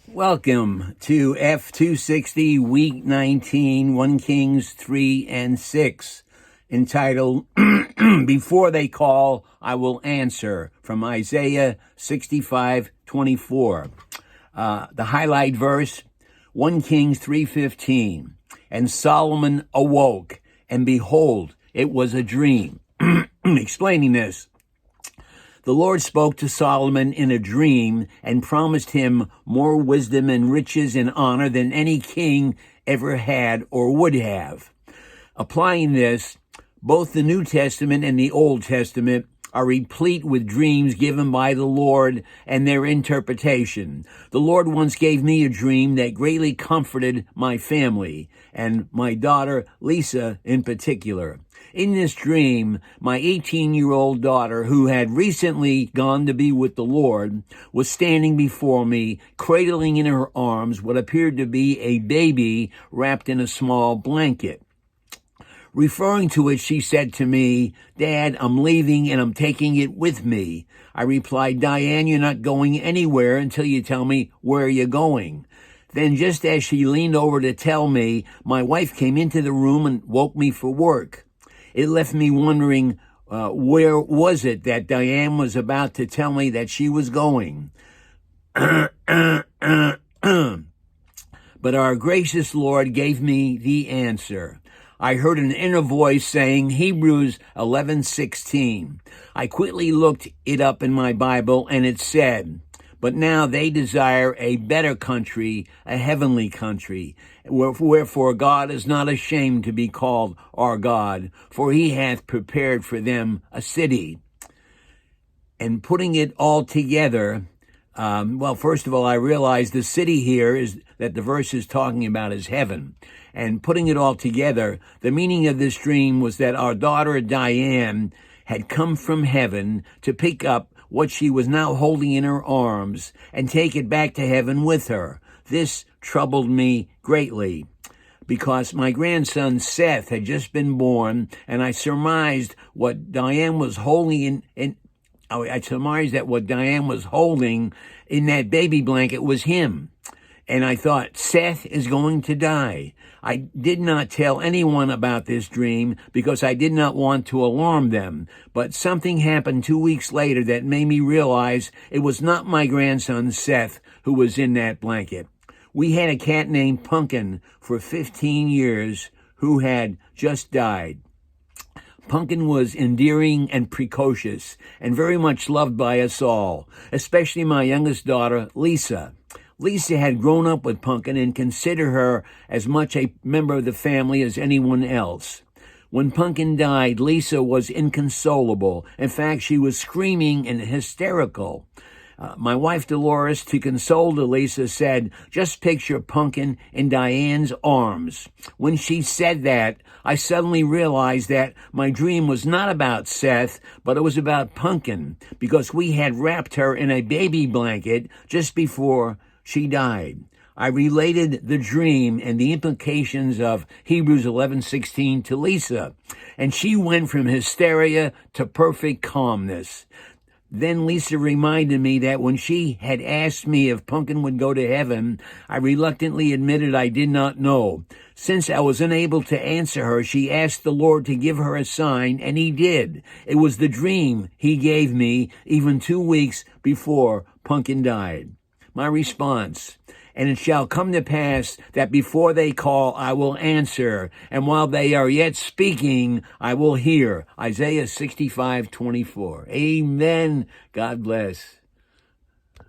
Welcome to F260 Week 19, 1 Kings 3 and 6, entitled, Before They Call, I Will Answer, from Isaiah 65:24. The highlight verse, 1 Kings 3:15. And Solomon awoke, and behold, it was a dream. Explaining this, the Lord spoke to Solomon in a dream and promised him more wisdom and riches and honor than any king ever had or would have. Applying this, both the New Testament and the Old Testament are replete with dreams given by the Lord and their interpretation. The Lord once gave me a dream that greatly comforted my family, and my daughter Lisa in particular. In this dream, my 18-year-old daughter, who had recently gone to be with the Lord, was standing before me, cradling in her arms what appeared to be a baby wrapped in a small blanket. Referring to it, she said to me, "Dad, I'm leaving and I'm taking it with me." I replied, "Diane, you're not going anywhere until you tell me where you're going." Then, just as she leaned over to tell me, my wife came into the room and woke me for work. It left me wondering, where was it that Diane was about to tell me that she was going? But our gracious Lord gave me the answer. I heard an inner voice saying Hebrews 11:16. I quickly looked it up in my Bible, and it said, "But now they desire a better country, a heavenly country. Wherefore God is not ashamed to be called our God, for he hath prepared for them a city." And putting it all together, first of all, I realized the city here is that the verse is talking about is heaven. And putting it all together, the meaning of this dream was that our daughter Diane had come from heaven to pick up what she was now holding in her arms and take it back to heaven with her. This troubled me greatly because my grandson Seth had just been born, and I surmised what Diane was holding I surmised that what Diane was holding in that baby blanket was him. And I thought, Seth is going to die. I did not tell anyone about this dream because I did not want to alarm them. But something happened 2 weeks later that made me realize it was not my grandson Seth who was in that blanket. We had a cat named Pumpkin for 15 years who had just died. Pumpkin was endearing and precocious and very much loved by us all, especially my youngest daughter, Lisa. Lisa had grown up with Pumpkin and considered her as much a member of the family as anyone else. When Pumpkin died, Lisa was inconsolable. In fact, she was screaming and hysterical. My wife, Dolores, to console Lisa, said, "Just picture Pumpkin in Diane's arms." When she said that, I suddenly realized that my dream was not about Seth, but it was about Pumpkin, because we had wrapped her in a baby blanket just before she died. I related the dream and the implications of Hebrews 11:16 to Lisa, and she went from hysteria to perfect calmness. Then Lisa reminded me that when she had asked me if Pumpkin would go to heaven, I reluctantly admitted I did not know. Since I was unable to answer her, she asked the Lord to give her a sign, and he did. It was the dream he gave me even 2 weeks before Pumpkin died. My response, "And it shall come to pass that before they call, I will answer, and while they are yet speaking, I will hear." Isaiah 65:24. Amen. God bless.